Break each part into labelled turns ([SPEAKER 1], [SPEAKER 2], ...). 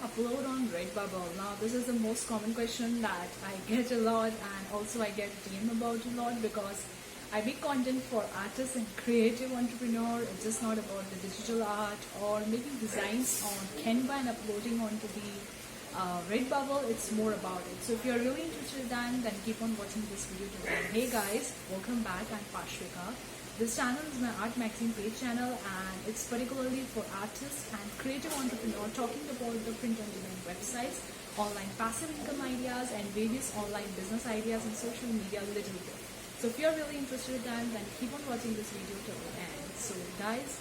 [SPEAKER 1] upload on Redbubble? Now this is the most common question that I get a lot, and also I get DM about a lot because I make content for artists and creative entrepreneur. It's just not about the digital art or making designs on Canva and uploading onto the Redbubble. It's more about it. So if you're really interested then keep on watching this video today. Hey guys, welcome back. I'm Pashvika. This channel is my art magazine page channel, and it's particularly for artists and creative entrepreneur talking about the print on demand websites, online passive income ideas, and various online business ideas and social media little bit. So if you're really interested then keep on watching this video till the end. So guys,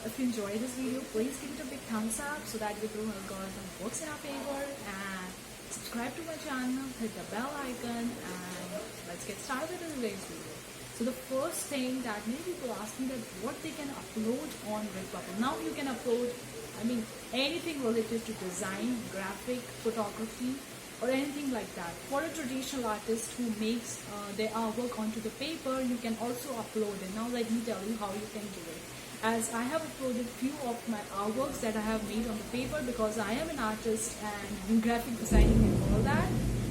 [SPEAKER 1] if you enjoy this video, please give it a big thumbs up so that the algorithm works in our favor, and subscribe to my channel, hit the bell icon, and let's get started in today's video. So the first thing that many people ask me that what they can upload on Redbubble. Now you can upload, anything related to design, graphic, photography, or anything like that. For a traditional artist who makes their artwork onto the paper, you can also upload it. Now let me tell you how you can do it. As I have uploaded few of my artworks that I have made on the paper because I am an artist and in graphic designing and all that.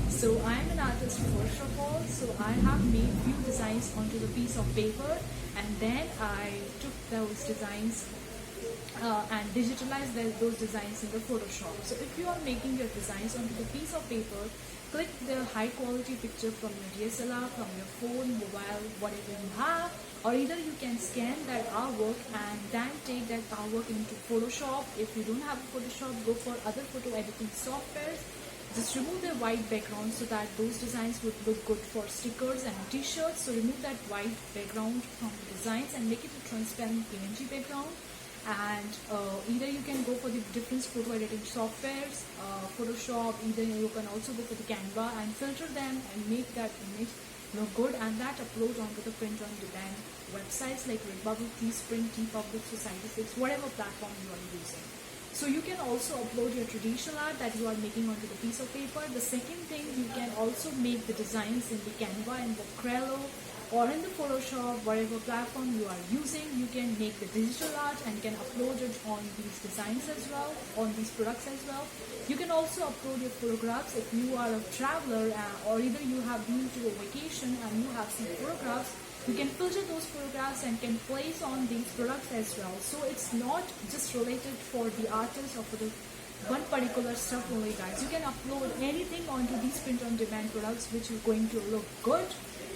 [SPEAKER 1] So I am an artist first of all, so I have made few designs onto the piece of paper, and then I took those designs and digitalized those designs in the Photoshop. So if you are making your designs onto the piece of paper, click the high quality picture from your DSLR, from your phone, mobile, whatever you have, or either you can scan that artwork and then take that artwork into Photoshop. If you don't have Photoshop, go for other photo editing softwares. Just remove the white background so that those designs would look good for stickers and t-shirts. So remove that white background from the designs and make it a transparent PNG background. And either you can go for the different photo editing softwares, Photoshop, either you can also go for the Canva and filter them and make that image look good, and that upload onto the print on demand websites like Redbubble, Teespring, TeePublic, Society6, whatever platform you are using. So you can also upload your traditional art that you are making onto the piece of paper. The second thing, you can also make the designs in the Canva, in the Trello, or in the Photoshop, whatever platform you are using. You can make the digital art and can upload it on these designs as well, on these products as well. You can also upload your photographs if you are a traveler or either you have been to a vacation and you have seen photographs. You can filter those photographs and can place on these products as well. So it's not just related for the artist or for the one particular stuff only, guys. You can upload anything onto these print on demand products which is going to look good.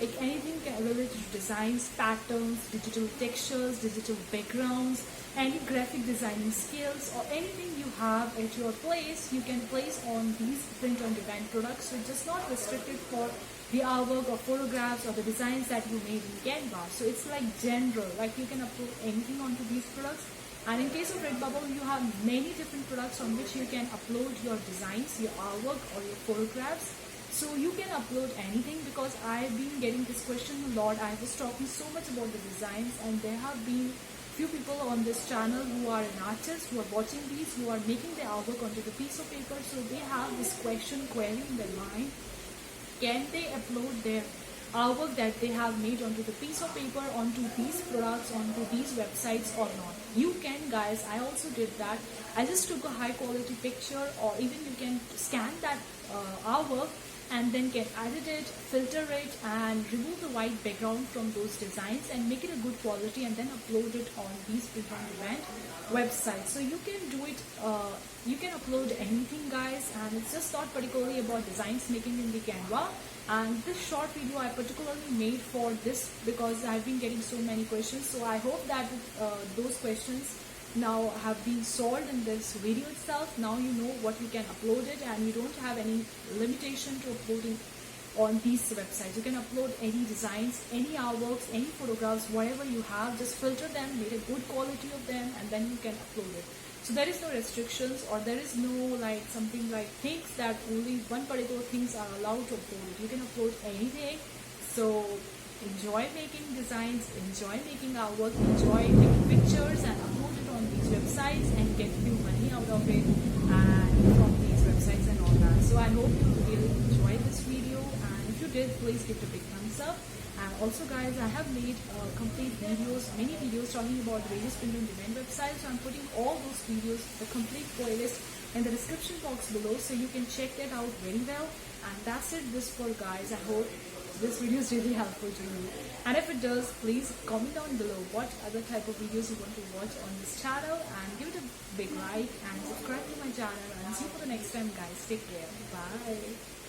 [SPEAKER 1] Like anything related to designs, patterns, digital textures, digital backgrounds, any graphic designing skills, or anything you have at your place, you can place on these print on demand products. So it's just not restricted for the artwork or photographs or the designs that you made in Canva. So it's like general, like you can upload anything onto these products. And in case of Redbubble, you have many different products on which you can upload your designs, your artwork, or your photographs. So you can upload anything, because I've been getting this question a lot. I was talking so much about the designs, and there have been few people on this channel who are an artist, who are watching these, who are making their artwork onto the piece of paper. So they have this query in their mind. Can they upload their artwork that they have made onto the piece of paper, onto these products, onto these websites or not? You can, guys. I also did that. I just took a high quality picture, or even you can scan that artwork and then can edit it, filter it, and remove the white background from those designs and make it a good quality, and then upload it on these print on demand websites. So you can do it, you can upload anything, guys, and it's just not particularly about designs making in the Canva. And this short video I particularly made for this because I've been getting so many questions. So I hope that those questions now have been solved in this video itself. Now you know what you can upload it, and you don't have any limitation to uploading on these websites. You can upload any designs, any artworks, any photographs, whatever you have. Just filter them, make a good quality of them, and then you can upload it. So there is no restrictions, or there is no like something like things that only one particular things are allowed to upload it. You can upload anything. So enjoy making designs, enjoy making artwork, enjoy taking pictures and upload it on these websites and get few money out of it and from these websites and all that. So I hope you really enjoyed this video, and if you did, please give it a big thumbs up. And also, guys, I have made complete videos, many videos talking about various print on demand websites. So I'm putting all those videos, the complete playlist in the description box below, so you can check that out very well. And that's it this for guys. I hope this video is really helpful to you, and if it does, please comment down below what other type of videos you want to watch on this channel, and give it a big like and subscribe to my channel, and see you for the next time guys. Take care, bye.